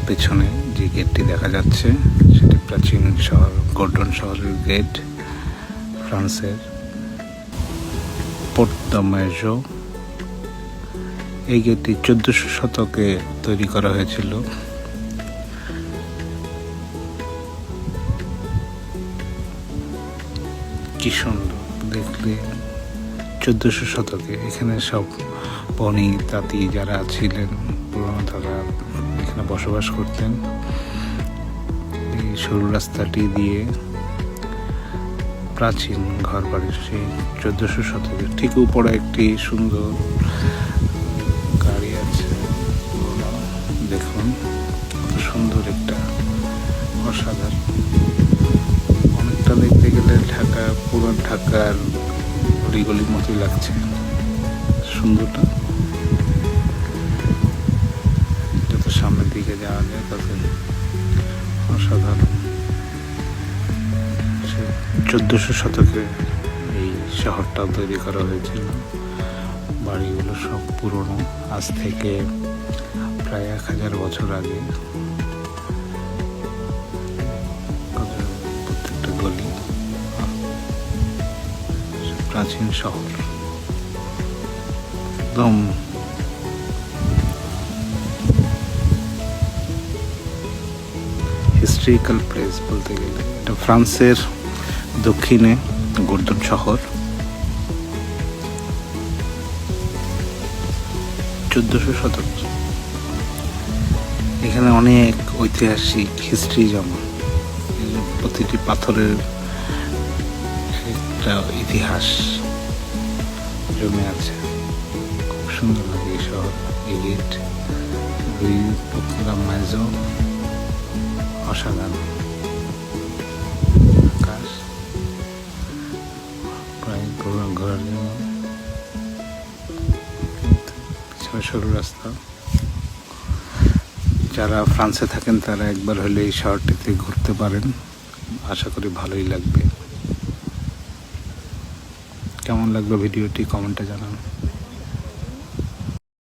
পেছনে যে গেটটি দেখা যাচ্ছে সেটি প্রাচীন শহর গর্ডন শহরের গেট, ফ্রান্সের পোর্ট দ্য মেজো। এই গেটটি 1400 শতকে তৈরি করা হয়েছিল। কি সুন্দর দেখলে, 1400 শতকে এখানে সব বণিক তাঁতি যারা ছিলেন পুরনো, তারা এখানে বসবাস করতেন। এই সরু রাস্তাটি দিয়ে প্রাচীন ঘর বাড়ির সেই 1400 শতকে ঠিক উপরে একটি সুন্দর গাড়ি আছে। দেখুন কত সুন্দর, একটা অসাধারণ। অনেকটা দেখতে গেলে ঢাকা, পুরান ঢাকার অলিগলির মতোই লাগছে সুন্দরটা। যত সামনের দিকে যাওয়া যায় তত অসাধারণ। 1400 শতকে এই শহরটা তৈরি করা হয়েছিল। বাড়িগুলো সব পুরনো, আজ থেকে প্রায় 1000 বছর আগে। প্রত্যেকটা গলি প্রাচীন শহর, একদম হিস্ট্রিক্যাল প্লেস বলতে গেলে। এটা ফ্রান্সের দক্ষিণে গর্ডন শহর। 1400 শতক। এখানে অনেক ঐতিহাসিক হিস্ট্রি জমা, প্রতিটি পাথরের একটা ইতিহাস জমে আছে। খুব সুন্দর লাগে এই শহর, এই গেট, পোর্ট দ্য মেজো, অসাধারণ। আকাশ প্রায় ঘোরার জন্য পিছনে সরু রাস্তা। যারা ফ্রান্সে থাকেন তারা একবার হলে এই শহরটিতে ঘুরতে পারেন, আশা করি ভালোই লাগবে। কেমন লাগলো ভিডিওটি কমেন্টে জানান।